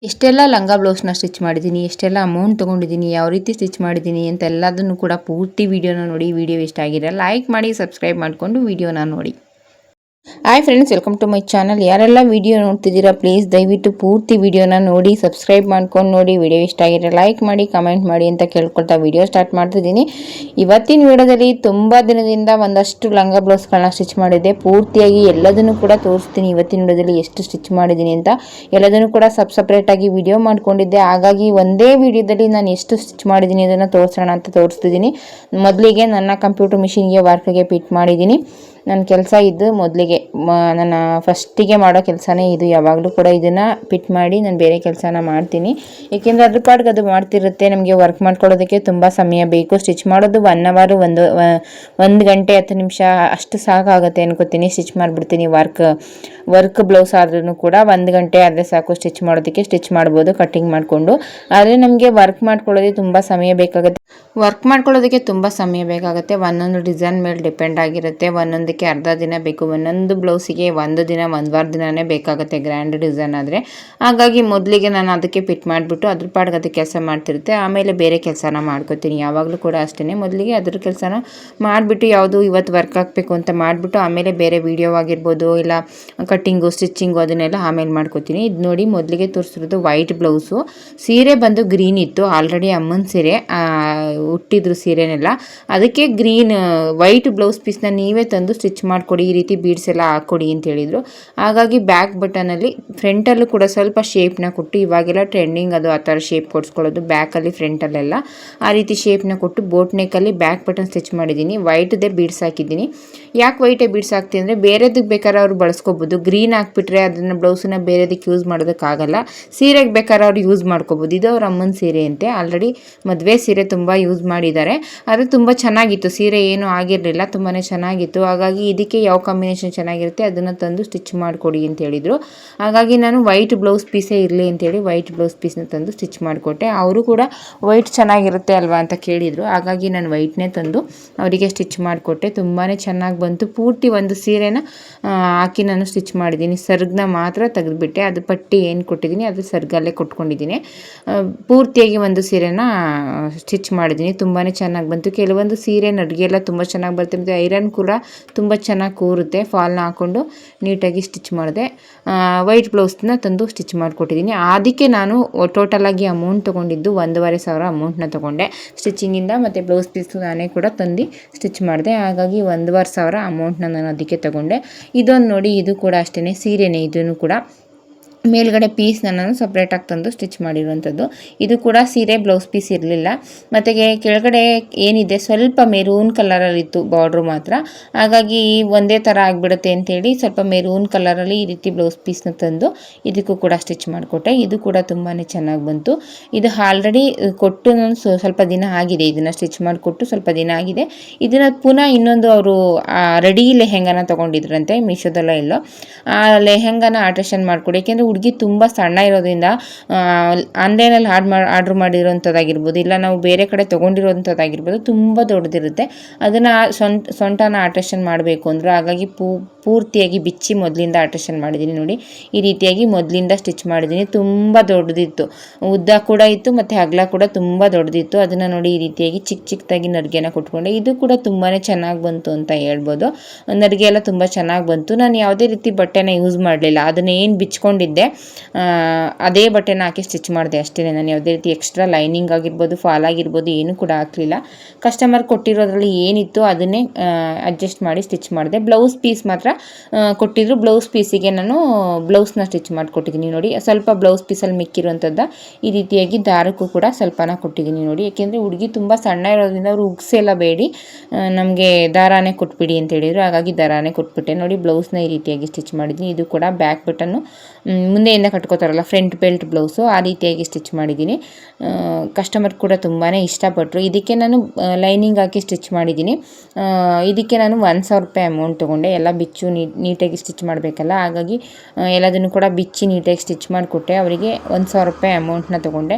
ಎಷ್ಟೆಲ್ಲ ಲಂಗ ಬ್ಲೌಸ್ನ ಸ್ಟಿಚ್ ಮಾಡಿದ್ದೀನಿ, ಎಷ್ಟೆಲ್ಲ ಅಮೌಂಟ್ ತೊಗೊಂಡಿದ್ದೀನಿ, ಯಾವ ರೀತಿ ಸ್ಟಿಚ್ ಮಾಡಿದ್ದೀನಿ ಅಂತ ಎಲ್ಲದನ್ನು ಕೂಡ ಪೂರ್ತಿ ವೀಡಿಯೋನ ನೋಡಿ. ವಿಡಿಯೋ ಇಷ್ಟ ಆಗಿದೆ ಲೈಕ್ ಮಾಡಿ, ಸಬ್ಸ್ಕ್ರೈಬ್ ಮಾಡಿಕೊಂಡು ವಿಡಿಯೋನ ನೋಡಿ. Hi friends, welcome to my channel. ಯಾರೆಲ್ಲ ವಿಡಿಯೋ ನೋಡ್ತಿದ್ದೀರಾ ಪ್ಲೀಸ್ ದಯವಿಟ್ಟು ಪೂರ್ತಿ ವಿಡಿಯೋನ ನೋಡಿ, ಸಬ್ಸ್ಕ್ರೈಬ್ ಮಾಡ್ಕೊಂಡು ನೋಡಿ. ವಿಡಿಯೋ ಇಷ್ಟ ಆಗಿದ್ರೆ ಲೈಕ್ ಮಾಡಿ, ಕಮೆಂಟ್ ಮಾಡಿ ಅಂತ ಕೇಳ್ಕೊಳ್ತಾ ವಿಡಿಯೋ ಸ್ಟಾರ್ಟ್ ಮಾಡ್ತಿದ್ದೀನಿ. ಇವತ್ತಿನ ವಿಡಿಯೋದಲ್ಲಿ ತುಂಬ ದಿನದಿಂದ ಒಂದಷ್ಟು ಲಂಗ ಬ್ಲೌಸ್ಗಳನ್ನ ಸ್ಟಿಚ್ ಮಾಡಿದ್ದೆ. ಪೂರ್ತಿಯಾಗಿ ಎಲ್ಲದನ್ನು ಕೂಡ ತೋರಿಸ್ತೀನಿ. ಇವತ್ತಿನ ವಿಡಿಯೋದಲ್ಲಿ ಎಷ್ಟು ಸ್ಟಿಚ್ ಮಾಡಿದ್ದೀನಿ ಅಂತ ಎಲ್ಲದನ್ನು ಕೂಡ ಸಪ್ರೇಟಾಗಿ ವಿಡಿಯೋ ಮಾಡ್ಕೊಂಡಿದ್ದೆ. ಹಾಗಾಗಿ ಒಂದೇ ವಿಡಿಯೋದಲ್ಲಿ ನಾನು ಎಷ್ಟು ಸ್ಟಿಚ್ ಮಾಡಿದ್ದೀನಿ ಅದನ್ನು ತೋರಿಸೋಣ ಅಂತ ತೋರಿಸ್ತಿದ್ದೀನಿ. ಮೊದಲಿಗೆ ನನ್ನ ಕಂಪ್ಯೂಟರ್ ಮಿಷಿನ್ಗೆ ವರ್ಕ್ಗೆ ಫಿಟ್ ಮಾಡಿದ್ದೀನಿ. ನನ್ನ ಕೆಲಸ ಇದ್ದು ಮೊದಲಿಗೆ ನನ್ನ ಫಸ್ಟಿಗೆ ಮಾಡೋ ಕೆಲಸನೇ ಇದು. ಯಾವಾಗಲೂ ಕೂಡ ಇದನ್ನು ಪಿಟ್ ಮಾಡಿ ನಾನು ಬೇರೆ ಕೆಲಸನ ಮಾಡ್ತೀನಿ. ಏಕೆಂದರೆ ಅದ್ರ ಪಾಡ್ಗೆ ಅದು ಮಾಡ್ತಿರುತ್ತೆ. ನಮಗೆ ವರ್ಕ್ ಮಾಡ್ಕೊಳ್ಳೋದಕ್ಕೆ ತುಂಬ ಸಮಯ ಬೇಕು. ಸ್ಟಿಚ್ ಮಾಡೋದು 1 ಅವರ್, ಒಂದು ಗಂಟೆ 10 ನಿಮಿಷ ಅಷ್ಟು ಸಾಕಾಗುತ್ತೆ ಅನ್ಕೋತೀನಿ. ಸ್ಟಿಚ್ ಮಾಡಿಬಿಡ್ತೀನಿ. ವರ್ಕ್ ಬ್ಲೌಸ್ ಆದ್ರೂ ಕೂಡ 1 ಗಂಟೆ ಆದರೆ ಸಾಕು ಸ್ಟಿಚ್ ಮಾಡೋದಕ್ಕೆ. ಸ್ಟಿಚ್ ಮಾಡ್ಬೋದು ಕಟ್ಟಿಂಗ್ ಮಾಡಿಕೊಂಡು. ಆದರೆ ನಮಗೆ ವರ್ಕ್ ಮಾಡ್ಕೊಳ್ಳೋದಕ್ಕೆ ತುಂಬ ಸಮಯ ಬೇಕಾಗುತ್ತೆ. ಒಂದೊಂದು ಡಿಸೈನ್ ಮೇಲೆ ಡಿಪೆಂಡ್ ಆಗಿರುತ್ತೆ. ಒಂದೊಂದಕ್ಕೆ ಅರ್ಧ ದಿನ ಬೇಕು, ಒಂದೊಂದು ಬ್ಲೌಸಿಗೆ 1 ದಿನ 1 ದಿನನೇ ಬೇಕಾಗುತ್ತೆ ಗ್ರ್ಯಾಂಡ್ ಡಿಸೈನ್ ಆದರೆ. ಹಾಗಾಗಿ ಮೊದಲಿಗೆ ನಾನು ಅದಕ್ಕೆ ಫಿಟ್ ಮಾಡಿಬಿಟ್ಟು ಅದ್ರ ಪಾಡ್ಗೆ ಅದಕ್ಕೆ ಕೆಲಸ ಮಾಡ್ತಿರುತ್ತೆ. ಆಮೇಲೆ ಬೇರೆ ಕೆಲಸನ ಮಾಡ್ಕೋತೀನಿ. ಯಾವಾಗಲೂ ಕೂಡ ಅಷ್ಟೇ, ಮೊದಲಿಗೆ ಅದ್ರ ಕೆಲಸನ ಮಾಡಿಬಿಟ್ಟು ಯಾವುದು ಇವತ್ತು ವರ್ಕ್ ಹಾಕಬೇಕು ಅಂತ ಮಾಡಿಬಿಟ್ಟು ಆಮೇಲೆ ಬೇರೆ ವೀಡಿಯೋ ಆಗಿರ್ಬೋದು, ಇಲ್ಲ ಕಟ್ಟಿಂಗು ಸ್ಟಿಚ್ಚಿಂಗು ಅದನ್ನೆಲ್ಲ ಆಮೇಲೆ ಮಾಡ್ಕೋತೀನಿ. ಇದು ನೋಡಿ, ಮೊದಲಿಗೆ ತೋರಿಸಿರೋದು ವೈಟ್ ಬ್ಲೌಸು. ಸೀರೆ ಬಂದು ಗ್ರೀನ್ ಇತ್ತು. ಆಲ್ರೆಡಿ ಅಮ್ಮನ ಸೀರೆ ಹುಟ್ಟಿದ್ರು ಸೀರೆನೆಲ್ಲ. ಅದಕ್ಕೆ ವೈಟ್ ಬ್ಲೌಸ್ ಪೀಸ್ನ ನೀವೇ ತಂದು ಸ್ಟಿಚ್ ಮಾಡಿಕೊಡಿ, ಈ ರೀತಿ ಬೀಡ್ಸ್ ಎಲ್ಲ ಹಾಕ್ಕೊಡಿ ಅಂತ ಹೇಳಿದರು. ಹಾಗಾಗಿ ಬ್ಯಾಕ್ ಬಟನಲ್ಲಿ ಫ್ರಂಟಲ್ಲೂ ಕೂಡ ಸ್ವಲ್ಪ ಶೇಪ್ನ ಕೊಟ್ಟು, ಇವಾಗೆಲ್ಲ ಟ್ರೆಂಡಿಂಗ್ ಅದು ಆ ಥರ ಶೇಪ್ ಕೊಡಿಸ್ಕೊಳ್ಳೋದು ಬ್ಯಾಕಲ್ಲಿ ಫ್ರಂಟಲ್ಲೆಲ್ಲ ಆ ರೀತಿ ಶೇಪ್ನ ಕೊಟ್ಟು ಬೋಟ್ ನೆಕ್ಕಲ್ಲಿ ಬ್ಯಾಕ್ ಬಟನ್ ಸ್ಟಿಚ್ ಮಾಡಿದ್ದೀನಿ. ವೈಟ್ದೇ ಬೀಡ್ಸ್ ಹಾಕಿದ್ದೀನಿ. ಯಾಕೆ ವೈಟೇ ಬೀಡ್ಸ್ ಹಾಕ್ತೀನಿ ಅಂದರೆ ಬೇರೆದಕ್ಕೆ ಬೇಕಾದ್ರೆ ಅವ್ರು ಬಳಸ್ಕೋಬೋದು. ಗ್ರೀನ್ ಹಾಕ್ಬಿಟ್ರೆ ಅದನ್ನು ಬ್ಲೌಸನ್ನ ಬೇರೆದಕ್ಕೆ ಯೂಸ್ ಮಾಡೋದಕ್ಕಾಗಲ್ಲ. ಸೀರೆಗೆ ಬೇಕಾದ್ರೆ ಅವ್ರು ಯೂಸ್ ಮಾಡ್ಕೋಬೋದು. ಇದು ಅವ್ರ ಅಮ್ಮನ ಸೀರೆ ಅಂತೆ. ಆಲ್ರೆಡಿ ಮದುವೆ ಸೀರೆ ತುಂಬ ಯೂಸ್ ಮಾಡಿದ್ದಾರೆ. ಅದು ತುಂಬ ಚೆನ್ನಾಗಿತ್ತು. ಸೀರೆ ಏನೂ ಆಗಿರಲಿಲ್ಲ, ತುಂಬಾ ಚೆನ್ನಾಗಿತ್ತು. ಹಾಗಾಗಿ ಇದಕ್ಕೆ ಯಾವ ಕಾಂಬಿನೇಷನ್ ಚೆನ್ನಾಗಿರುತ್ತೆ ಅದನ್ನು ತಂದು ಸ್ಟಿಚ್ ಮಾಡಿಕೊಡಿ ಅಂತ ಹೇಳಿದರು. ಹಾಗಾಗಿ ನಾನು ವೈಟ್ ಬ್ಲೌಸ್ ಪೀಸೇ ಇರಲಿ ಅಂತೇಳಿ ವೈಟ್ ಬ್ಲೌಸ್ ಪೀಸ್ನ ತಂದು ಸ್ಟಿಚ್ ಮಾಡಿಕೊಟ್ಟೆ. ಅವರು ಕೂಡ ವೈಟ್ ಚೆನ್ನಾಗಿರುತ್ತೆ ಅಲ್ವಾ ಅಂತ ಕೇಳಿದರು. ಹಾಗಾಗಿ ನಾನು ವೈಟ್ನೇ ತಂದು ಅವರಿಗೆ ಸ್ಟಿಚ್ ಮಾಡಿಕೊಟ್ಟೆ. ತುಂಬಾ ಚೆನ್ನಾಗಿ ಬಂತು. ಪೂರ್ತಿ ಒಂದು ಸೀರೆನ ಹಾಕಿ ನಾನು ಸ್ಟಿಚ್ ಮಾಡಿದ್ದೀನಿ. ಸರ್ಗನ್ನ ಮಾತ್ರ ತೆಗೆದುಬಿಟ್ಟೆ. ಅದು ಪಟ್ಟಿ ಏನು ಕೊಟ್ಟಿದ್ದೀನಿ ಅದು ಸರ್ಗಲ್ಲೇ ಕೊಟ್ಕೊಂಡಿದ್ದೀನಿ. ಪೂರ್ತಿಯಾಗಿ ಒಂದು ಸೀರೆನ ಸ್ಟಿಚ್ ಮಾಡಿದ್ದೀನಿ. ತುಂಬಾ ಚೆನ್ನಾಗಿ ಬಂತು. ಕೆಲವೊಂದು ಸೀರೆ ನಡಿಗೆಲ್ಲ ತುಂಬ ಚೆನ್ನಾಗಿ ಬರುತ್ತೆ, ಮತ್ತು ಐರನ್ ಕೂಡ ತುಂಬ ಚೆನ್ನಾಗಿ ಕೂರುತ್ತೆ. ಫಾಲ್ನ ಹಾಕ್ಕೊಂಡು ನೀಟಾಗಿ ಸ್ಟಿಚ್ ಮಾಡಿದೆ. ವೈಟ್ ಬ್ಲೌಸ್ನ ತಂದು ಸ್ಟಿಚ್ ಮಾಡಿಕೊಟ್ಟಿದ್ದೀನಿ. ಅದಕ್ಕೆ ನಾನು ಟೋಟಲಾಗಿ ಅಮೌಂಟ್ ತೊಗೊಂಡಿದ್ದು 1,500 ಅಮೌಂಟ್ನ ತೊಗೊಂಡೆ ಸ್ಟಿಚಿಂಗಿಂದ, ಮತ್ತು ಬ್ಲೌಸ್ ಪೀಸ್ ನಾನೇ ಕೂಡ ತಂದು ಸ್ಟಿಚ್ ಮಾಡಿದೆ. ಹಾಗಾಗಿ 1,500 ಅಮೌಂಟ್ನ ನಾನು ಅದಕ್ಕೆ ತೊಗೊಂಡೆ. ಇದೊಂದು ನೋಡಿ, ಇದು ಕೂಡ ಅಷ್ಟೇ ಸೀರೆನೇ. ಇದನ್ನು ಕೂಡ ಮೇಲ್ಗಡೆ ಪೀಸ್ನ ನಾನು ಸಪ್ರೇಟಾಗಿ ತಂದು ಸ್ಟಿಚ್ ಮಾಡಿರುವಂಥದ್ದು. ಇದು ಕೂಡ ಸೀರೆ ಬ್ಲೌಸ್ ಪೀಸ್ ಇರಲಿಲ್ಲ. ಮತ್ತು ಕೆಳಗಡೆ ಏನಿದೆ ಸ್ವಲ್ಪ ಮೆರೂನ್ ಕಲರಲ್ಲಿತ್ತು ಬಾರ್ಡ್ರು ಮಾತ್ರ. ಹಾಗಾಗಿ ಒಂದೇ ಥರ ಆಗಿಬಿಡುತ್ತೆ ಅಂಥೇಳಿ ಸ್ವಲ್ಪ ಮೆರೂನ್ ಕಲರಲ್ಲಿ ಈ ರೀತಿ ಬ್ಲೌಸ್ ಪೀಸ್ನ ತಂದು ಇದಕ್ಕೂ ಕೂಡ ಸ್ಟಿಚ್ ಮಾಡಿಕೊಟ್ಟೆ. ಇದು ಕೂಡ ತುಂಬಾ ಚೆನ್ನಾಗಿ ಬಂತು. ಇದು ಆಲ್ರೆಡಿ ಕೊಟ್ಟು ನಾನು ಸ್ವಲ್ಪ ದಿನ ಆಗಿದೆ. ಇದನ್ನು ಸ್ಟಿಚ್ ಮಾಡಿಕೊಟ್ಟು ಸ್ವಲ್ಪ ದಿನ ಆಗಿದೆ. ಇದನ್ನು ಪುನಃ ಇನ್ನೊಂದು ಅವರು ರೆಡಿ ಲೆಹೆಂಗಾನ ತೊಗೊಂಡಿದ್ರಂತೆ ಮೀಶೋದಲ್ಲ ಎಲ್ಲೋ. ಆ ಲೆಹೆಂಗಾನ ಆಲ್ಟ್ರೇಷನ್ ಮಾಡಿಕೊಡಿ. ಏಕೆಂದರೆ ಹುಡುಗಿ ತುಂಬ ಸಣ್ಣ ಇರೋದ್ರಿಂದ ಆನ್ಲೈನಲ್ಲಿ ಆರ್ಡ್ರ್ ಮಾಡಿರೋಂಥದ್ದಾಗಿರ್ಬೋದು, ಇಲ್ಲ ನಾವು ಬೇರೆ ಕಡೆ ತೊಗೊಂಡಿರೋಂಥದ್ದಾಗಿರ್ಬೋದು, ತುಂಬ ದೊಡ್ಡದಿರುತ್ತೆ. ಅದನ್ನು ಸೊಂಟನ ಆಲ್ಟ್ರೇಷನ್ ಮಾಡಬೇಕು ಅಂದರು. ಹಾಗಾಗಿ ಪೂರ್ತಿಯಾಗಿ ಬಿಚ್ಚಿ ಮೊದಲಿಂದ ಆಲ್ಟ್ರೇಷನ್ ಮಾಡಿದ್ದೀನಿ. ನೋಡಿ, ಈ ರೀತಿಯಾಗಿ ಮೊದಲಿಂದ ಸ್ಟಿಚ್ ಮಾಡಿದ್ದೀನಿ. ತುಂಬ ದೊಡ್ಡದಿತ್ತು, ಉದ್ದ ಕೂಡ ಇತ್ತು ಮತ್ತು ಅಗಲ ಕೂಡ ತುಂಬ ದೊಡ್ಡದಿತ್ತು. ಅದನ್ನು ನೋಡಿ ಈ ರೀತಿಯಾಗಿ ಚಿಕ್ಕದಾಗಿ ನಡಿಗೆನ ಕೊಟ್ಕೊಂಡೆ. ಇದು ಕೂಡ ತುಂಬಾ ಚೆನ್ನಾಗಿ ಬಂತು ಅಂತ ಹೇಳ್ಬೋದು. ನಡಿಗೆ ಎಲ್ಲ ತುಂಬ ಚೆನ್ನಾಗಿ ಬಂತು. ನಾನು ಯಾವುದೇ ರೀತಿ ಬಟ್ಟೆನ ಯೂಸ್ ಮಾಡಲಿಲ್ಲ. ಅದನ್ನ ಏನು ಬಿಚ್ಕೊಂಡಿದ್ದೆ ಅದೇ ಬಟ್ಟೆನ ಹಾಕಿ ಸ್ಟಿಚ್ ಮಾಡಿದೆ ಅಷ್ಟೇ. ನಾನು ಯಾವುದೇ ರೀತಿ ಎಕ್ಸ್ಟ್ರಾ ಲೈನಿಂಗ್ ಆಗಿರ್ಬೋದು, ಫಾಲ್ ಆಗಿರ್ಬೋದು ಏನೂ ಕೂಡ ಹಾಕಲಿಲ್ಲ. ಕಸ್ಟಮರ್ ಕೊಟ್ಟಿರೋದ್ರಲ್ಲಿ ಏನಿತ್ತು ಅದನ್ನೇ ಅಡ್ಜಸ್ಟ್ ಮಾಡಿ ಸ್ಟಿಚ್ ಮಾಡಿದೆ. ಬ್ಲೌಸ್ ಪೀಸ್ ಮಾತ್ರ ಕೊಟ್ಟಿದ್ರು. ಬ್ಲೌಸ್ ಪೀಸಿಗೆ ನಾನು ಬ್ಲೌಸ್ನ ಸ್ಟಿಚ್ ಮಾಡಿಕೊಟ್ಟಿದ್ದೀನಿ. ನೋಡಿ, ಸ್ವಲ್ಪ ಬ್ಲೌಸ್ ಪೀಸಲ್ಲಿ ಮಿಕ್ಕಿರುವಂಥದ್ದು ಈ ರೀತಿಯಾಗಿ ದಾರಕ್ಕೂ ಕೂಡ ಸ್ವಲ್ಪನ ಕೊಟ್ಟಿದ್ದೀನಿ. ನೋಡಿ, ಏಕೆಂದರೆ ಹುಡುಗಿ ತುಂಬ ಸಣ್ಣ ಇರೋದ್ರಿಂದ ಅವರು ಉಗ್ಸೆಲ್ಲ ಬೇಡಿ ನಮಗೆ ದಾರಾನೇ ಕೊಟ್ಬಿಡಿ ಅಂತ ಹೇಳಿದರು. ಹಾಗಾಗಿ ದಾರಾನೇ ಕೊಟ್ಬಿಟ್ಟೆ. ನೋಡಿ, ಬ್ಲೌಸ್ನ ಈ ರೀತಿಯಾಗಿ ಸ್ಟಿಚ್ ಮಾಡಿದ್ದೀನಿ. ಇದು ಕೂಡ ಬ್ಯಾಕ್ ಬಟನ್ನು ಮುಂದೆಯಿಂದ ಕಟ್ಕೋತಾರಲ್ಲ ಫ್ರಂಟ್ ಬೆಲ್ಟ್ ಬ್ಲೌಸು, ಆ ರೀತಿಯಾಗಿ ಸ್ಟಿಚ್ ಮಾಡಿದ್ದೀನಿ. ಕಸ್ಟಮರ್ ಕೂಡ ತುಂಬಾ ಇಷ್ಟಪಟ್ಟರು. ಇದಕ್ಕೆ ನಾನು ಲೈನಿಂಗ್ ಹಾಕಿ ಸ್ಟಿಚ್ ಮಾಡಿದ್ದೀನಿ. ಇದಕ್ಕೆ ನಾನು 1,000 ರೂಪಾಯಿ ಅಮೌಂಟ್ ತೊಗೊಂಡೆ. ಎಲ್ಲ ಬಿಚ್ಚು ನೀಟಾಗಿ ಸ್ಟಿಚ್ ಮಾಡಬೇಕಲ್ಲ, ಹಾಗಾಗಿ ಎಲ್ಲದನ್ನು ಕೂಡ ಬಿಚ್ಚಿ ನೀಟಾಗಿ ಸ್ಟಿಚ್ ಮಾಡಿಕೊಟ್ಟೆ. ಅವರಿಗೆ 1,000 ರೂಪಾಯಿ ಅಮೌಂಟ್ನ ತೊಗೊಂಡೆ.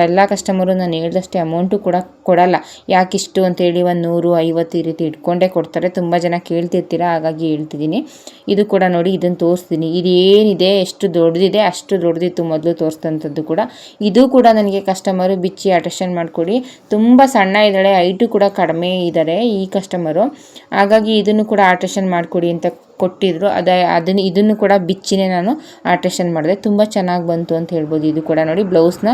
ಎಲ್ಲ ಕಸ್ಟಮರು ನಾನು ಹೇಳಿದಷ್ಟೇ ಅಮೌಂಟು ಕೂಡ ಕೊಡಲ್ಲ. ಯಾಕಿಷ್ಟು ಅಂತೇಳಿ 100-50 ಈ ರೀತಿ ಇಟ್ಕೊಂಡೇ ಕೊಡ್ತಾರೆ. ತುಂಬ ಜನ ಕೇಳ್ತಿರ್ತೀರ, ಹಾಗಾಗಿ ಹೇಳ್ತಿದ್ದೀನಿ. ಇದು ಕೂಡ ನೋಡಿ, ಇದನ್ನು ತೋರಿಸ್ತೀನಿ. ಇದೇನಿದೆ ಎಷ್ಟು ದೊಡ್ಡದಿದೆ, ಅಷ್ಟು ದೊಡ್ಡದಿತ್ತು ಮೊದಲು ತೋರಿಸಿದಂಥದ್ದು ಕೂಡ. ಇದು ಕೂಡ ನನಗೆ ಕಸ್ಟಮರು ಬಿಚ್ಚಿ ಅಟೆಸ್ಟೆಂಡ್ ಮಾಡಿಕೊಡಿ, ತುಂಬ ಸಣ್ಣ ಇದ್ದಾಳೆ, ಹೈಟು ಕೂಡ ಕಡಿಮೆ ಇದ್ದಾರೆ ಈ ಕಸ್ಟಮರು, ಹಾಗಾಗಿ ಇದನ್ನು ಕೂಡ ಆಲ್ಟ್ರೇಷನ್ ಮಾಡಿಕೊಡಿ ಅಂತ ಕೊಟ್ಟಿದ್ರು. ಇದನ್ನು ಕೂಡ ಬಿಚ್ಚಿನೇ ನಾನು ಆಲ್ಟ್ರೇಷನ್ ಮಾಡಿದೆ, ತುಂಬ ಚೆನ್ನಾಗಿ ಬಂತು ಅಂತ ಹೇಳ್ಬೋದು. ಇದು ಕೂಡ ನೋಡಿ ಬ್ಲೌಸ್ನ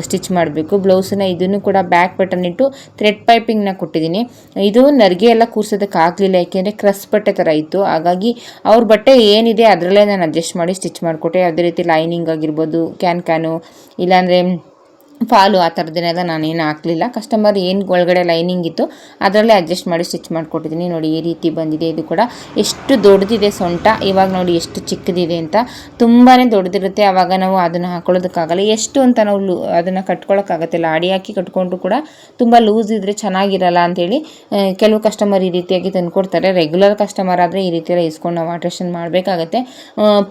ಸ್ಟಿಚ್ ಮಾಡಬೇಕು. ಬ್ಲೌಸನ್ನ ಇದನ್ನು ಕೂಡ ಬ್ಯಾಕ್ ಬಟನ್ ಇಟ್ಟು ಥ್ರೆಡ್ ಪೈಪಿಂಗ್ನ ಕೊಟ್ಟಿದ್ದೀನಿ. ಇದು ನರಿಗೆ ಎಲ್ಲ ಕೂರ್ಸೋದಕ್ಕಾಗಲಿಲ್ಲ, ಯಾಕೆಂದರೆ ಕ್ರಸ್ ಬಟ್ಟೆ ಥರ ಇತ್ತು, ಹಾಗಾಗಿ ಅವ್ರ ಬಟ್ಟೆ ಏನಿದೆ ಅದರಲ್ಲೇ ನಾನು ಅಡ್ಜಸ್ಟ್ ಮಾಡಿ ಸ್ಟಿಚ್ ಮಾಡಿಕೊಟ್ಟೆ. ಯಾವುದೇ ರೀತಿ ಲೈನಿಂಗ್ ಆಗಿರ್ಬೋದು, ಕ್ಯಾನು ಇಲ್ಲಾಂದರೆ ಫಾಲು ಆ ಥರದ್ದನ್ನೆಲ್ಲ ನಾನೇನು ಹಾಕಲಿಲ್ಲ. ಕಸ್ಟಮರ್ ಏನು ಒಳಗಡೆ ಲೈನಿಂಗ್ ಇತ್ತು ಅದರಲ್ಲೇ ಅಡ್ಜಸ್ಟ್ ಮಾಡಿ ಸ್ಟಿಚ್ ಮಾಡಿಕೊಟ್ಟಿದ್ದೀನಿ. ನೋಡಿ ಈ ರೀತಿ ಬಂದಿದೆ. ಇದು ಕೂಡ ಎಷ್ಟು ದೊಡ್ಡದಿದೆ ಸೊಂಟ, ಇವಾಗ ನೋಡಿ ಎಷ್ಟು ಚಿಕ್ಕದಿದೆ ಅಂತ. ತುಂಬಾ ದೊಡ್ಡದಿರುತ್ತೆ, ಆವಾಗ ನಾವು ಅದನ್ನು ಹಾಕೊಳ್ಳೋದಕ್ಕಾಗಲ್ಲ. ಎಷ್ಟು ಅಂತ ನಾವು ಅದನ್ನು ಕಟ್ಕೊಳ್ಳೋಕ್ಕಾಗತ್ತಿಲ್ಲ. ಅಡಿ ಹಾಕಿ ಕಟ್ಕೊಂಡ್ರು ಕೂಡ ತುಂಬ ಲೂಸ್ ಇದ್ದರೆ ಚೆನ್ನಾಗಿರಲ್ಲ ಅಂಥೇಳಿ ಕೆಲವು ಕಸ್ಟಮರ್ ಈ ರೀತಿಯಾಗಿ ತಂದುಕೊಡ್ತಾರೆ. ರೆಗ್ಯುಲರ್ ಕಸ್ಟಮರ್ ಆದರೆ ಈ ರೀತಿಯೆಲ್ಲ ಇಸ್ಕೊಂಡು ನಾವು ಆಲ್ಟ್ರೇಷನ್ ಮಾಡಬೇಕಾಗತ್ತೆ.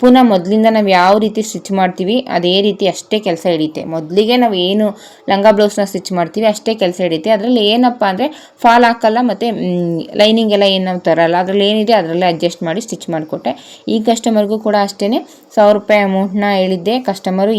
ಪುನಃ ಮೊದಲಿಂದ ನಾವು ಯಾವ ರೀತಿ ಸ್ಟಿಚ್ ಮಾಡ್ತೀವಿ ಅದೇ ರೀತಿ ಅಷ್ಟೇ ಕೆಲಸ ಹಿಡಿಯುತ್ತೆ. ಮೊದಲಿಗೆ ನಾವು ಏನು ಲಂಗ ಬ್ಲೌಸ್ನ ಸ್ಟಿಚ್ ಮಾಡ್ತೀವಿ ಅಷ್ಟೇ ಕೆಲಸ ಹಿಡಿಯುತ್ತೆ. ಅದರಲ್ಲಿ ಏನಪ್ಪ ಅಂದರೆ ಫಾಲ್ ಹಾಕಲ್ಲ ಮತ್ತು ಲೈನಿಂಗ್ ಎಲ್ಲ ಏನು ನಾವು ತರಲ್ಲ, ಅದರಲ್ಲಿ ಏನಿದೆ ಅದರಲ್ಲೇ ಅಡ್ಜಸ್ಟ್ ಮಾಡಿ ಸ್ಟಿಚ್ ಮಾಡಿಕೊಟ್ಟೆ. ಈ ಕಸ್ಟಮರ್ಗೂ ಕೂಡ ಅಷ್ಟೇ 1000 ರೂಪಾಯಿ ಅಮೌಂಟ್ನ ಹೇಳಿದ್ದೆ. ಕಸ್ಟಮರು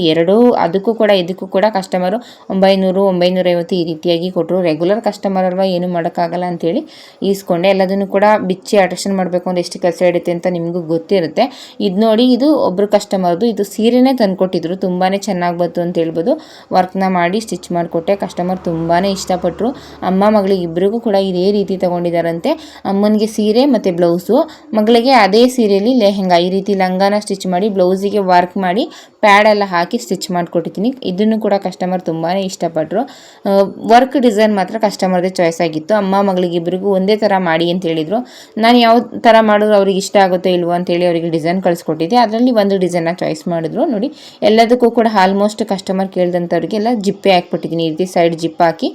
ಅದಕ್ಕೂ ಕೂಡ ಇದಕ್ಕೂ ಕೂಡ ಕಸ್ಟಮರು 900, 950 ಈ ರೀತಿಯಾಗಿ ಕೊಟ್ಟರು. ರೆಗ್ಯುಲರ್ ಕಸ್ಟಮರ್ ಅಲ್ವಾ, ಏನು ಮಾಡೋಕ್ಕಾಗಲ್ಲ ಅಂಥೇಳಿ ಈಸ್ಕೊಂಡೆ. ಎಲ್ಲದನ್ನು ಕೂಡ ಬಿಚ್ಚಿ ಆಲ್ಟ್ರೇಷನ್ ಮಾಡಬೇಕು ಅಂದರೆ ಎಷ್ಟು ಕೆಲಸ ಹಿಡಿಯುತ್ತೆ ಅಂತ ನಿಮಗೂ ಗೊತ್ತಿರುತ್ತೆ. ಇದು ನೋಡಿ, ಇದು ಒಬ್ಬರು ಕಸ್ಟಮರ್ದು, ಇದು ಸೀರೆನೇ ತಂದುಕೊಟ್ಟಿದ್ರು, ತುಂಬಾ ಚೆನ್ನಾಗಿ ಬಂತು ಅಂತ ಹೇಳ್ಬೋದು. ವರ್ಕ್ನ ಮಾಡಿ ಸ್ಟಿಚ್ ಮಾಡಿಕೊಟ್ಟೆ. ಕಸ್ಟಮರ್ ತುಂಬಾ ಇಷ್ಟಪಟ್ಟರು. ಅಮ್ಮ ಮಗಳಿಗೆ ಇಬ್ಬರಿಗೂ ಕೂಡ ಇದೇ ರೀತಿ ತೊಗೊಂಡಿದ್ದಾರಂತೆ. ಅಮ್ಮನಿಗೆ ಸೀರೆ ಮತ್ತು ಬ್ಲೌಸು, ಮಗಳಿಗೆ ಅದೇ ಸೀರೆಯಲ್ಲಿ ಲೆಹೆಂಗಾ, ಈ ರೀತಿ ಲಂಗಾನ ಸ್ಟಿಚ್ ಮಾಡಿ ಬ್ಲೌಸಿಗೆ ವರ್ಕ್ ಮಾಡಿ ಪ್ಯಾಡೆಲ್ಲ ಹಾಕಿ ಸ್ಟಿಚ್ ಮಾಡಿಕೊಟ್ಟಿದ್ದೀನಿ. ಇದನ್ನು ಕೂಡ ಕಸ್ಟಮರ್ ತುಂಬಾ ಇಷ್ಟಪಟ್ಟರು. ವರ್ಕ್ ಡಿಸೈನ್ ಮಾತ್ರ ಕಸ್ಟಮರ್ದೇ ಚಾಯ್ಸ್ ಆಗಿತ್ತು. ಅಮ್ಮ ಮಗಳಿಗೆ ಇಬ್ಬರಿಗೂ ಒಂದೇ ಥರ ಮಾಡಿ ಅಂತ ಹೇಳಿದರು. ನಾನು ಯಾವ ಥರ ಮಾಡಿದ್ರು ಅವ್ರಿಗೆ ಇಷ್ಟ ಆಗುತ್ತೋ ಇಲ್ವೋ ಅಂತೇಳಿ ಅವರಿಗೆ ಡಿಸೈನ್ ಕಳಿಸ್ಕೊಟ್ಟಿದ್ದೆ. ಅದರಲ್ಲಿ ಒಂದು ಡಿಸೈನ್ನ ಚಾಯ್ಸ್ ಮಾಡಿದ್ರು. ನೋಡಿ ಎಲ್ಲದಕ್ಕೂ ಕೂಡ ಆಲ್ಮೋಸ್ಟ್ ಕಸ್ಟಮರ್ ಕೇಳಿದಂಥವ್ರಿಗೆಲ್ಲ ಜಿಪ್ಪೆ ಹಾಕ್ಬಿಟ್ಟಿದ್ದೀನಿ. ಈ ರೀತಿ ಸೈಡ್ ಜಿಪ್ ಹಾಕಿ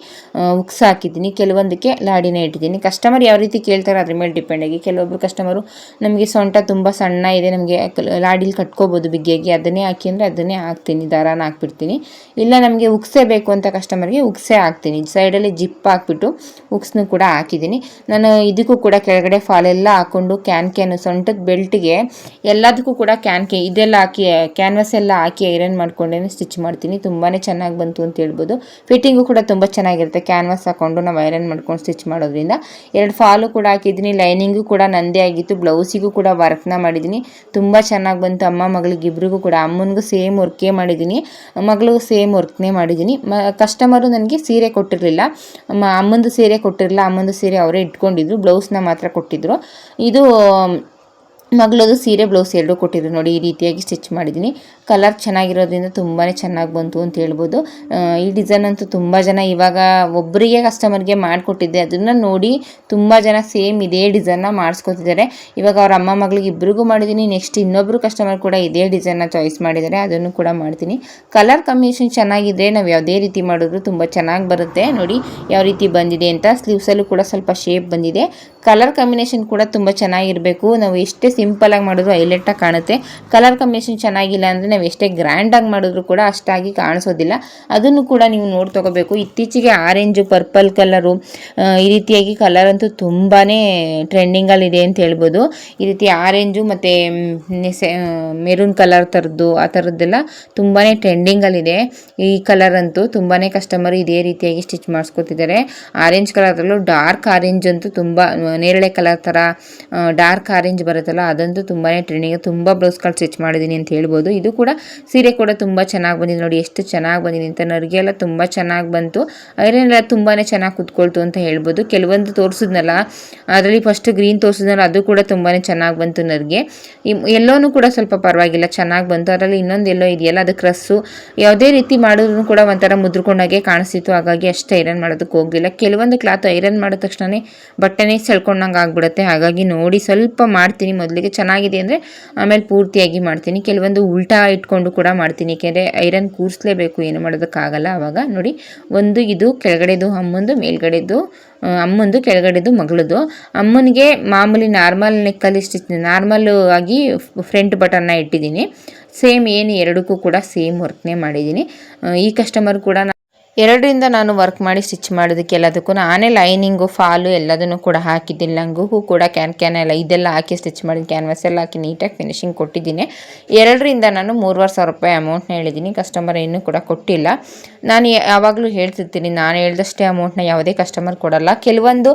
ಉಕ್ಸ್ ಹಾಕಿದ್ದೀನಿ. ಕೆಲವೊಂದಕ್ಕೆ ಲಾಡಿನ ಇಟ್ಟಿದ್ದೀನಿ. ಕಸ್ಟಮರ್ ಯಾವ ರೀತಿ ಕೇಳ್ತಾರೆ ಅದ್ರ ಮೇಲೆ ಡಿಪೆಂಡ್ ಆಗಿ. ಕೆಲವೊಬ್ಬರು ಕಸ್ಟಮರು ನಮಗೆ ಸೊಂಟ ತುಂಬ ಸಣ್ಣ ಇದೆ, ನಮಗೆ ಲಾಡಿಲಿ ಕಟ್ಕೋಬೋದು ಬಿಗಿಯಾಗಿ, ಅದನ್ನೇ ಹಾಕಿ ಅಂದರೆ ಅದನ್ನೇ ಹಾಕ್ತೀನಿ, ದಾರಾನ ಹಾಕ್ಬಿಡ್ತೀನಿ. ಇಲ್ಲ ನಮಗೆ ಉಕ್ಸೇ ಬೇಕು ಅಂತ ಕಸ್ಟಮರ್ಗೆ ಉಕ್ಸೇ ಹಾಕ್ತೀನಿ. ಸೈಡಲ್ಲಿ ಜಿಪ್ ಹಾಕ್ಬಿಟ್ಟು ಉಕ್ಸ್ನು ಕೂಡ ಹಾಕಿದ್ದೀನಿ. ನಾನು ಇದಕ್ಕೂ ಕೂಡ ಕೆಳಗಡೆ ಫಾಲೆಲ್ಲ ಹಾಕ್ಕೊಂಡು ಕ್ಯಾನ್ ಸೊಂಟದ ಬೆಲ್ಟ್ಗೆ ಎಲ್ಲದಕ್ಕೂ ಕೂಡ ಇದೆಲ್ಲ ಹಾಕಿ ಕ್ಯಾನ್ವಸ್ ಎಲ್ಲ ಹಾಕಿ ಐರನ್ ಮಾಡ್ಕೊಂಡೇ ಸ್ಟಿಚ್ ಮಾಡ್ತೀನಿ. ತುಂಬಾ ಚೆನ್ನಾಗಿ ಬಂತು ಅಂತ ಹೇಳ್ಬೋದು. ಫಿಟ್ಟಿಂಗು ಕೂಡ ತುಂಬ ಚೆನ್ನಾಗಿರುತ್ತೆ. ಕ್ಯಾನ್ವಾಸ್ ಹಾಕ್ಕೊಂಡು ನಾವು ಐರನ್ ಮಾಡ್ಕೊಂಡು ಸ್ಟಿಚ್ ಮಾಡೋದ್ರಿಂದ. 2 ಫಾಲು ಕೂಡ ಹಾಕಿದ್ದೀನಿ. ಲೈನಿಂಗು ಕೂಡ ನಂದೇ ಆಗಿತ್ತು. ಬ್ಲೌಸಿಗೂ ಕೂಡ ವರ್ಕ್ನ ಮಾಡಿದ್ದೀನಿ. ತುಂಬ ಚೆನ್ನಾಗಿ ಬಂತು. ಅಮ್ಮ ಮಗಳಿಗೆ ಇಬ್ಬರಿಗೂ ಕೂಡ, ಅಮ್ಮನಿಗೂ ಸೇಮ್ ವರ್ಕೇ ಮಾಡಿದ್ದೀನಿ, ಮಗಳಿಗೂ ಸೇಮ್ ವರ್ಕ್ನೇ ಮಾಡಿದ್ದೀನಿ. ಕಸ್ಟಮರು ನನಗೆ ಸೀರೆ ಕೊಟ್ಟಿರಲಿಲ್ಲ, ಅಮ್ಮಂದು ಸೀರೆ ಕೊಟ್ಟಿರಲಿಲ್ಲ. ಅಮ್ಮಂದು ಸೀರೆ ಅವರೇ ಇಟ್ಕೊಂಡಿದ್ರು, ಬ್ಲೌಸ್ನ ಮಾತ್ರ ಕೊಟ್ಟಿದ್ರು. ಇದು ಮಗಳದು ಸೀರೆ ಬ್ಲೌಸ್ ಎರಡೂ ಕೊಟ್ಟಿದ್ರು. ನೋಡಿ ಈ ರೀತಿಯಾಗಿ ಸ್ಟಿಚ್ ಮಾಡಿದ್ದೀನಿ. ಕಲರ್ ಚೆನ್ನಾಗಿರೋದ್ರಿಂದ ತುಂಬಾ ಚೆನ್ನಾಗಿ ಬಂತು ಅಂತ ಹೇಳ್ಬೋದು. ಈ ಡಿಸೈನ್ ಅಂತೂ ತುಂಬ ಜನ ಇವಾಗ ಒಬ್ಬರಿಗೆ ಕಸ್ಟಮರ್ಗೆ ಮಾಡಿಕೊಟ್ಟಿದ್ದೆ, ಅದನ್ನು ನೋಡಿ ತುಂಬ ಜನ ಸೇಮ್ ಇದೇ ಡಿಸೈನ್ನ ಮಾಡಿಸ್ಕೊತಿದ್ದಾರೆ. ಇವಾಗ ಅವ್ರ ಅಮ್ಮ ಮಗಳಿಗೆ ಇಬ್ಬರಿಗೂ ಮಾಡಿದ್ದೀನಿ. ನೆಕ್ಸ್ಟ್ ಇನ್ನೊಬ್ಬರು ಕಸ್ಟಮರ್ ಕೂಡ ಇದೇ ಡಿಸೈನ್ನ ಚಾಯ್ಸ್ ಮಾಡಿದ್ದಾರೆ, ಅದನ್ನು ಕೂಡ ಮಾಡ್ತೀನಿ. ಕಲರ್ ಕಾಂಬಿನೇಷನ್ ಚೆನ್ನಾಗಿದ್ದರೆ ನಾವು ಯಾವುದೇ ರೀತಿ ಮಾಡಿದ್ರು ತುಂಬ ಚೆನ್ನಾಗಿ ಬರುತ್ತೆ. ನೋಡಿ ಯಾವ ರೀತಿ ಬಂದಿದೆ ಅಂತ. ಸ್ಲೀವ್ಸಲ್ಲೂ ಕೂಡ ಸ್ವಲ್ಪ ಶೇಪ್ ಬಂದಿದೆ. ಕಲರ್ ಕಾಂಬಿನೇಷನ್ ಕೂಡ ತುಂಬ ಚೆನ್ನಾಗಿರಬೇಕು. ನಾವು ಎಷ್ಟೇ ಸಿಂಪಲಾಗಿ ಮಾಡಿದ್ರು ಹೈಲೈಟಾಗಿ ಕಾಣುತ್ತೆ. ಕಲರ್ ಕಾಂಬಿನೇಷನ್ ಚೆನ್ನಾಗಿಲ್ಲ ಅಂದರೆ ನಾವು ಎಷ್ಟೇ ಗ್ರ್ಯಾಂಡಾಗಿ ಮಾಡಿದ್ರು ಕೂಡ ಅಷ್ಟಾಗಿ ಕಾಣಿಸೋದಿಲ್ಲ. ಅದನ್ನು ಕೂಡ ನೀವು ನೋಡಿ ತೊಗೋಬೇಕು. ಇತ್ತೀಚೆಗೆ ಆರೆಂಜು, ಪರ್ಪಲ್ ಕಲರು, ಈ ರೀತಿಯಾಗಿ ಕಲರ್ ಅಂತೂ ತುಂಬಾ ಟ್ರೆಂಡಿಂಗಲ್ಲಿದೆ ಅಂತ ಹೇಳ್ಬೋದು. ಈ ರೀತಿ ಆರೆಂಜು ಮತ್ತು ಮೆರೂನ್ ಕಲರ್ ಥರದ್ದು ಆ ಥರದ್ದೆಲ್ಲ ತುಂಬಾ ಟ್ರೆಂಡಿಂಗಲ್ಲಿದೆ. ಈ ಕಲರ್ ಅಂತೂ ತುಂಬಾ ಕಸ್ಟಮರ್ ಇದೇ ರೀತಿಯಾಗಿ ಸ್ಟಿಚ್ ಮಾಡಿಸ್ಕೊತಿದ್ದಾರೆ. ಆರೆಂಜ್ ಕಲರಲ್ಲೂ ಡಾರ್ಕ್ ಆರೆಂಜ್ ಅಂತೂ ತುಂಬ, ನೇರಳೆ ಕಲರ್ ಥರ ಡಾರ್ಕ್ ಆರೆಂಜ್ ಬರುತ್ತಲ್ಲ ಅದಂತೂ ತುಂಬಾ ಟ್ರೆಂಡಿಂಗ್. ತುಂಬ ಬ್ಲೌಸ್ಗಳು ಸ್ಟಿಚ್ ಮಾಡಿದ್ದೀನಿ ಅಂತ ಹೇಳ್ಬೋದು. ಇದು ಕೂಡ ಸೀರೆ ಕೂಡ ತುಂಬ ಚೆನ್ನಾಗಿ ಬಂದಿದೆ. ನೋಡಿ ಎಷ್ಟು ಚೆನ್ನಾಗಿ ಬಂದಿದೆ ಅಂತ. ನರಿಗೆ ಎಲ್ಲ ತುಂಬ ಚೆನ್ನಾಗಿ ಬಂತು. ಐರನ್ ಎಲ್ಲ ತುಂಬಾ ಚೆನ್ನಾಗಿ ಕುತ್ಕೊಳ್ತು ಅಂತ ಹೇಳ್ಬೋದು. ಕೆಲವೊಂದು ತೋರಿಸಿದ್ನಲ್ಲ ಅದರಲ್ಲಿ ಫಸ್ಟ್ ಗ್ರೀನ್ ತೋರಿಸಿದ್ನಲ್ಲ ಅದು ಕೂಡ ತುಂಬಾ ಚೆನ್ನಾಗಿ ಬಂತು ನರಿಗೆ. ಎಲ್ಲೋನು ಕೂಡ ಸ್ವಲ್ಪ ಪರವಾಗಿಲ್ಲ ಚೆನ್ನಾಗಿ ಬಂತು. ಅದರಲ್ಲಿ ಇನ್ನೊಂದು ಎಲ್ಲೋ ಇದೆಯಲ್ಲ ಅದು ಕ್ರಸ್ಸು, ಯಾವುದೇ ರೀತಿ ಮಾಡಿದ್ರು ಕೂಡ ಒಂಥರ ಮುದ್ರಕೊಂಡಾಗೆ ಕಾಣಿಸ್ತಿತ್ತು, ಹಾಗಾಗಿ ಅಷ್ಟು ಐರನ್ ಮಾಡೋದಕ್ಕೆ ಹೋಗಲಿಲ್ಲ. ಕೆಲವೊಂದು ಕ್ಲಾತ್ ಐರನ್ ಮಾಡಿದ ತಕ್ಷಣ ಬಟ್ಟೆನೇ ಸೆಳ್ಕೊಂಡಂಗೆ ಆಗ್ಬಿಡುತ್ತೆ, ಹಾಗಾಗಿ ನೋಡಿ ಸ್ವಲ್ಪ ಮಾಡ್ತೀನಿ. ಮೊದಲಿಗೆ ಚೆನ್ನಾಗಿದೆ ಅಂದರೆ ಆಮೇಲೆ ಪೂರ್ತಿಯಾಗಿ ಮಾಡ್ತೀನಿ. ಕೆಲವೊಂದು ಉಲ್ಟಾ ಇಟ್ಕೊಂಡು ಕೂಡ ಮಾಡ್ತೀನಿ, ಏಕೆಂದರೆ ಐರನ್ ಕೂರಿಸಲೇಬೇಕು, ಏನು ಮಾಡೋದಕ್ಕಾಗಲ್ಲ. ಆವಾಗ ನೋಡಿ, ಒಂದು ಇದು ಕೆಳಗಡೆದು ಅಮ್ಮಂದು, ಮೇಲ್ಗಡೆದು ಅಮ್ಮಂದು, ಕೆಳಗಡೆದು ಮಗಳದು. ಅಮ್ಮನಿಗೆ ಮಾಮೂಲಿ ನಾರ್ಮಲ್ ನೆಕ್ಕಲ್ಲಿ ನಾರ್ಮಲ್ ಆಗಿ ಫ್ರಂಟ್ ಬಟನ್ನ ಇಟ್ಟಿದ್ದೀನಿ. ಸೇಮ್ ಏನು ಎರಡಕ್ಕೂ ಕೂಡ ಸೇಮ್ ವರ್ಕ್ನೇ ಮಾಡಿದ್ದೀನಿ. ಈ ಕಸ್ಟಮರ್ ಕೂಡ 2ರಿಂದ ನಾನು ವರ್ಕ್ ಮಾಡಿ ಸ್ಟಿಚ್ ಮಾಡೋದಕ್ಕೆ ಎಲ್ಲದಕ್ಕೂ ನಾನೇ ಲೈನಿಂಗು ಫಾಲು ಎಲ್ಲದನ್ನು ಕೂಡ ಹಾಕಿದ್ದೀನಿ. ಲಂಗುಗೂ ಕೂಡ ಕ್ಯಾನ್ ಎಲ್ಲ ಇದೆಲ್ಲ ಹಾಕಿ ಸ್ಟಿಚ್ ಮಾಡಿ ಕ್ಯಾನ್ವಾಸ್ ಎಲ್ಲ ಹಾಕಿ ನೀಟಾಗಿ ಫಿನಿಶಿಂಗ್ ಕೊಟ್ಟಿದ್ದೀನಿ. 2ರಿಂದ ನಾನು 3,500 ರೂಪಾಯಿ ಅಮೌಂಟ್ನ ಹೇಳಿದ್ದೀನಿ. ಕಸ್ಟಮರ್ ಇನ್ನೂ ಕೂಡ ಕೊಟ್ಟಿಲ್ಲ. ನಾನು ಯಾವಾಗಲೂ ಹೇಳ್ತಿರ್ತೀನಿ, ನಾನು ಹೇಳ್ದಷ್ಟೇ ಅಮೌಂಟ್ನ ಯಾವುದೇ ಕಸ್ಟಮರ್ ಕೊಡಲ್ಲ. ಕೆಲವೊಂದು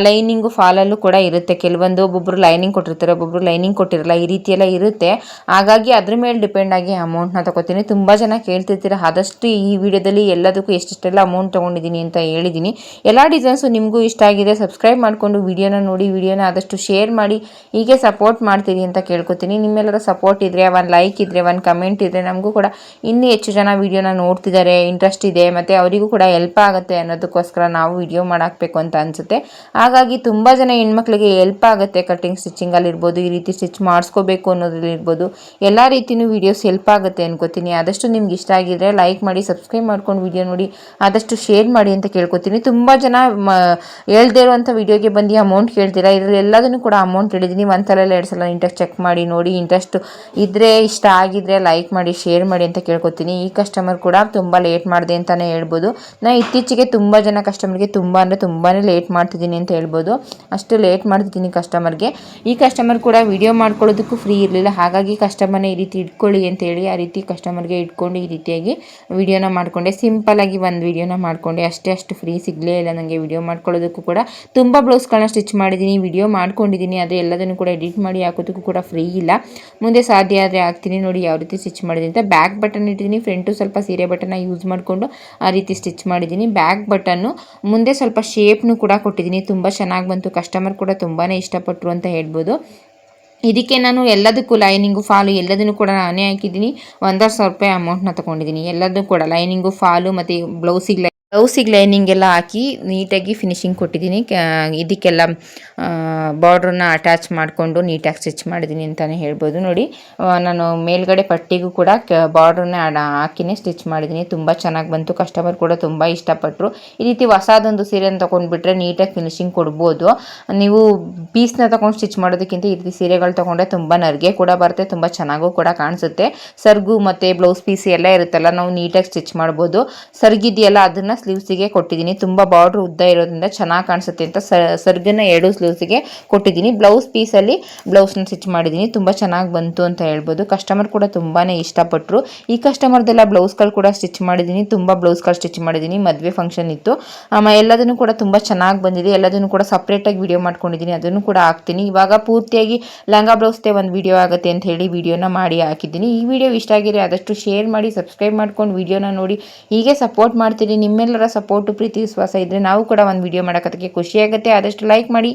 ಲೈನಿಂಗು ಫಾಲಲ್ಲೂ ಕೂಡ ಇರುತ್ತೆ. ಕೆಲವೊಂದು ಒಬ್ಬೊಬ್ಬರು ಲೈನಿಂಗ್ ಕೊಟ್ಟಿರ್ತಾರೆ, ಒಬ್ಬೊಬ್ಬರು ಲೈನಿಂಗ್ ಕೊಟ್ಟಿರಲ್ಲ, ಈ ರೀತಿಯೆಲ್ಲ ಇರುತ್ತೆ. ಹಾಗಾಗಿ ಅದ್ರ ಮೇಲೆ ಡಿಪೆಂಡ್ ಆಗಿ ಅಮೌಂಟ್ನ ತಗೋತೀನಿ. ತುಂಬ ಜನ ಕೇಳ್ತಿರ್ತೀರ, ಆದಷ್ಟು ಈ ವಿಡಿಯೋದಲ್ಲಿ ಎಲ್ಲದಕ್ಕೂ ಎಷ್ಟೆಷ್ಟೆಲ್ಲ ಅಮೌಂಟ್ ತೊಗೊಂಡಿದ್ದೀನಿ ಅಂತ ಹೇಳಿದ್ದೀನಿ. ಎಲ್ಲ ಡಿಸೈನ್ಸು ನಿಮಗೂ ಇಷ್ಟ ಆಗಿದೆ, ಸಬ್ಸ್ಕ್ರೈಬ್ ಮಾಡಿಕೊಂಡು ವಿಡಿಯೋನ ನೋಡಿ, ವಿಡಿಯೋನ ಆದಷ್ಟು ಶೇರ್ ಮಾಡಿ ಹೀಗೆ ಸಪೋರ್ಟ್ ಮಾಡ್ತೀರಿ ಅಂತ ಕೇಳ್ಕೊತೀನಿ. ನಿಮ್ಮೆಲ್ಲರ ಸಪೋರ್ಟ್ ಇದ್ದರೆ, ಒಂದು ಲೈಕ್ ಇದ್ದರೆ, ಒಂದು ಕಮೆಂಟ್ ಇದ್ದರೆ ನಮಗೂ ಕೂಡ ಇನ್ನೂ ಹೆಚ್ಚು ಜನ ವಿಡಿಯೋನ ನೋಡ್ತಿದ್ದಾರೆ, ಇಂಟ್ರೆಸ್ಟ್ ಇದೆ, ಮತ್ತು ಅವರಿಗೂ ಕೂಡ ಹೆಲ್ಪ್ ಆಗುತ್ತೆ ಅನ್ನೋದಕ್ಕೋಸ್ಕರ ನಾವು ವಿಡಿಯೋ ಮಾಡಾಕಬೇಕು ಅಂತ ಅನಿಸುತ್ತೆ. ಹಾಗಾಗಿ ತುಂಬ ಜನ ಹೆಣ್ಮಕ್ಳಿಗೆ ಹೆಲ್ಪ್ ಆಗುತ್ತೆ. ಕಟ್ಟಿಂಗ್ ಸ್ಟಿಚಿಂಗಲ್ಲಿರ್ಬೋದು, ಈ ರೀತಿ ಸ್ಟಿಚ್ ಮಾಡಿಸ್ಕೋಬೇಕು ಅನ್ನೋದ್ರಲ್ಲಿರ್ಬೋದು, ಎಲ್ಲ ರೀತಿಯೂ ವೀಡಿಯೋಸ್ ಹೆಲ್ಪ್ ಆಗುತ್ತೆ ಅನ್ಕೋತೀನಿ. ಆದಷ್ಟು ನಿಮ್ಗೆ ಇಷ್ಟ ಆಗಿದ್ರೆ ಲೈಕ್ ಮಾಡಿ, ಸಬ್ಸ್ಕ್ರೈಬ್ ಮಾಡ್ಕೊಂಡು ವಿಡಿಯೋ ನೋಡಿ, ಆದಷ್ಟು ಶೇರ್ ಮಾಡಿ ಅಂತ ಕೇಳ್ಕೊತೀನಿ. ತುಂಬ ಜನ ಹೇಳ್ದೇ ಇರುವಂಥ ವಿಡಿಯೋಗೆ ಬಂದು ಅಮೌಂಟ್ ಕೇಳ್ತೀರಾ. ಇದರಲ್ಲಿ ಎಲ್ಲದನ್ನು ಕೂಡ ಅಮೌಂಟ್ ಹೇಳಿದ್ದೀನಿ. ಒಂದು ಸಲ 2 ಸಲ ನೀಟಾಗಿ ಚೆಕ್ ಮಾಡಿ ನೋಡಿ. ಇಂಟ್ರೆಸ್ಟ್ ಇದ್ದರೆ, ಇಷ್ಟ ಆಗಿದ್ರೆ ಲೈಕ್ ಮಾಡಿ, ಶೇರ್ ಮಾಡಿ ಅಂತ ಕೇಳ್ಕೊತೀನಿ. ಈ ಕಸ್ಟಮರ್ ಕೂಡ ತುಂಬ ಲೇಟ್ ಮಾಡಿದೆ ಅಂತಲೇ ಹೇಳ್ಬೋದು. ನಾನು ಇತ್ತೀಚೆಗೆ ತುಂಬ ಜನ ಕಸ್ಟಮರ್ಗೆ ತುಂಬಾ ಲೇಟ್ ಮಾಡ್ತಿದ್ದೀನಿ ಅಂತ ಹೇಳ್ಬೋದು. ಅಷ್ಟು ಲೇಟ್ ಮಾಡ್ತಿದ್ದೀನಿ ಕಸ್ಟಮರ್ಗೆ. ಈ ಕಸ್ಟಮರ್ ಕೂಡ ವಿಡಿಯೋ ಮಾಡ್ಕೊಳ್ಳೋದಕ್ಕೂ ಫ್ರೀ ಇರಲಿಲ್ಲ. ಹಾಗಾಗಿ ಕಸ್ಟಮರ್ನ ಈ ರೀತಿ ಇಟ್ಕೊಳ್ಳಿ ಅಂತೇಳಿ ಆ ರೀತಿ ಕಸ್ಟಮರ್ಗೆ ಇಟ್ಕೊಂಡು ಈ ರೀತಿಯಾಗಿ ವಿಡಿಯೋನ ಮಾಡಿಕೊಂಡೆ. ಸಿಂಪಲಾಗಿ ಒಂದು ವಿಡಿಯೋನ ಮಾಡಿಕೊಂಡೆ ಅಷ್ಟು ಫ್ರೀ ಸಿಗಲೇ ಇಲ್ಲ ನನಗೆ ವಿಡಿಯೋ ಮಾಡ್ಕೊಳ್ಳೋದಕ್ಕೂ ಕೂಡ. ತುಂಬ ಬ್ಲೌಸ್ಗಳನ್ನ ಸ್ಟಿಚ್ ಮಾಡಿದ್ದೀನಿ, ವಿಡಿಯೋ ಮಾಡ್ಕೊಂಡಿದ್ದೀನಿ. ಅದು ಎಲ್ಲದನ್ನು ಕೂಡ ಎಡಿಟ್ ಮಾಡಿ ಹಾಕೋದಕ್ಕೂ ಕೂಡ ಫ್ರೀ ಇಲ್ಲ. ಮುಂದೆ ಸಾಧ್ಯ ಆದರೆ ಹಾಕ್ತೀನಿ. ನೋಡಿ ಯಾವ ರೀತಿ ಸ್ಟಿಚ್ ಮಾಡಿದ್ದೀನಿ ಅಂತ. ಬ್ಯಾಕ್ ಬಟನ್ ಇಟ್ಟಿದ್ದೀನಿ, ಫ್ರಂಟು ಸ್ವಲ್ಪ ಸೀರೆ ಬಟನ್ನ ಯೂಸ್ ಮಾಡಿಕೊಂಡು ಆ ರೀತಿ ಸ್ಟಿಚ್ ಮಾಡಿದ್ದೀನಿ. ಬ್ಯಾಕ್ ಬಟನ್ನು ಮುಂದೆ ಸ್ವಲ್ಪ ಶೇಪ್ನು ಕೂಡ ಕೊಟ್ಟಿದ್ದೀನಿ. ತುಂಬ ಚೆನ್ನಾಗಿ ಬಂತು. ಕಸ್ಟಮರ್ ಕೂಡ ತುಂಬಾ ಇಷ್ಟಪಟ್ಟರು ಅಂತ ಹೇಳ್ಬೋದು. ಇದಕ್ಕೆ ನಾನು ಎಲ್ಲದಕ್ಕೂ ಲೈನಿಂಗು ಫಾಲು ಎಲ್ಲದನ್ನು ಕೂಡ ನಾನೇ ಹಾಕಿದ್ದೀನಿ. 1,500 ರೂಪಾಯಿ ಅಮೌಂಟ್ನ ತೊಗೊಂಡಿದ್ದೀನಿ. ಎಲ್ಲದೂ ಕೂಡ ಲೈನಿಂಗು ಫಾಲು ಮತ್ತು ಬ್ಲೌಸಿಗೆ ಲೈನಿಂಗ್ ಎಲ್ಲ ಹಾಕಿ ನೀಟಾಗಿ ಫಿನಿಶಿಂಗ್ ಕೊಟ್ಟಿದ್ದೀನಿ. ಇದಕ್ಕೆಲ್ಲ ಬಾರ್ಡ್ರನ್ನ ಅಟ್ಯಾಚ್ ಮಾಡಿಕೊಂಡು ನೀಟಾಗಿ ಸ್ಟಿಚ್ ಮಾಡಿದ್ದೀನಿ ಅಂತಲೇ ಹೇಳ್ಬೋದು. ನೋಡಿ, ನಾನು ಮೇಲ್ಗಡೆ ಪಟ್ಟಿಗೂ ಕೂಡ ಬಾರ್ಡ್ರನ್ನ ಹಾಕಿನೇ ಸ್ಟಿಚ್ ಮಾಡಿದ್ದೀನಿ. ತುಂಬ ಚೆನ್ನಾಗಿ ಬಂತು. ಕಸ್ಟಮರ್ ಕೂಡ ತುಂಬ ಇಷ್ಟಪಟ್ಟರು. ಈ ರೀತಿ ಹೊಸದೊಂದು ಸೀರೆನ ತೊಗೊಂಡ್ಬಿಟ್ರೆ ನೀಟಾಗಿ ಫಿನಿಶಿಂಗ್ ಕೊಡ್ಬೋದು. ನೀವು ಪೀಸ್ನ ತೊಗೊಂಡು ಸ್ಟಿಚ್ ಮಾಡೋದಕ್ಕಿಂತ ಈ ರೀತಿ ಸೀರೆಗಳು ತೊಗೊಂಡ್ರೆ ತುಂಬ ನರಿಗೆ ಕೂಡ ಬರುತ್ತೆ, ತುಂಬ ಚೆನ್ನಾಗೂ ಕೂಡ ಕಾಣಿಸುತ್ತೆ. ಸರ್ಗು ಮತ್ತು ಬ್ಲೌಸ್ ಪೀಸ್ ಎಲ್ಲ ಇರುತ್ತಲ್ಲ, ನಾವು ನೀಟಾಗಿ ಸ್ಟಿಚ್ ಮಾಡ್ಬೋದು. ಸರ್ಗಿದೆಯಲ್ಲ, ಅದನ್ನು ಸ್ಲೀವ್ಸಿಗೆ ಕೊಟ್ಟಿದ್ದೀನಿ. ತುಂಬ ಬಾರ್ಡ್ರ್ ಉದ್ದ ಇರೋದ್ರಿಂದ ಚೆನ್ನಾಗಿ ಕಾಣಿಸುತ್ತೆ ಅಂತ ಸರ್ಗನ್ನ 2 ಸ್ಲೀವ್ಸಿಗೆ ಕೊಟ್ಟಿದ್ದೀನಿ. ಬ್ಲೌಸ್ ಪೀಸಲ್ಲಿ ಬ್ಲೌಸ್ನ ಸ್ಟಿಚ್ ಮಾಡಿದ್ದೀನಿ. ತುಂಬ ಚೆನ್ನಾಗಿ ಬಂತು ಅಂತ ಹೇಳ್ಬೋದು. ಕಸ್ಟಮರ್ ಕೂಡ ತುಂಬಾ ಇಷ್ಟಪಟ್ಟರು. ಈ ಕಸ್ಟಮರ್ದೆಲ್ಲ ಬ್ಲೌಸ್ಗಳು ಕೂಡ ಸ್ಟಿಚ್ ಮಾಡಿದ್ದೀನಿ. ತುಂಬ ಬ್ಲೌಸ್ಗಳು ಸ್ಟಿಚ್ ಮಾಡಿದ್ದೀನಿ. ಮದುವೆ ಫಂಕ್ಷನ್ ಇತ್ತು. ಎಲ್ಲದನ್ನು ಕೂಡ ತುಂಬ ಚೆನ್ನಾಗಿ ಬಂದಿದೆ. ಎಲ್ಲದನ್ನು ಕೂಡ ಸಪ್ರೇಟಾಗಿ ವಿಡಿಯೋ ಮಾಡ್ಕೊಂಡಿದ್ದೀನಿ, ಅದನ್ನು ಕೂಡ ಹಾಕ್ತೀನಿ. ಇವಾಗ ಪೂರ್ತಿಯಾಗಿ ಲಂಗ ಬ್ಲೌಸ್ದೇ ಒಂದು ವಿಡಿಯೋ ಆಗುತ್ತೆ ಅಂತ ಹೇಳಿ ವಿಡಿಯೋನ ಮಾಡಿ ಹಾಕಿದ್ದೀನಿ. ಈ ವಿಡಿಯೋ ಇಷ್ಟ ಆಗಿದ್ರೆ ಆದಷ್ಟು ಶೇರ್ ಮಾಡಿ, ಸಬ್ಸ್ಕ್ರೈಬ್ ಮಾಡ್ಕೊಂಡು ವಿಡಿಯೋನ ನೋಡಿ ಹೀಗೆ ಸಪೋರ್ಟ್ ಮಾಡ್ತೀನಿ. ನಿಮ್ಮೆಲ್ಲರ ಸಪೋರ್ಟು, ಪ್ರೀತಿ, ವಿಶ್ವಾಸ ಇದ್ದರೆ ನಾವು ಕೂಡ ಒಂದು ವಿಡಿಯೋ ಮಾಡೋಕ್ಕೆ ಖುಷಿಯಾಗುತ್ತೆ. ಆದಷ್ಟು ಲೈಕ್ ಮಾಡಿ.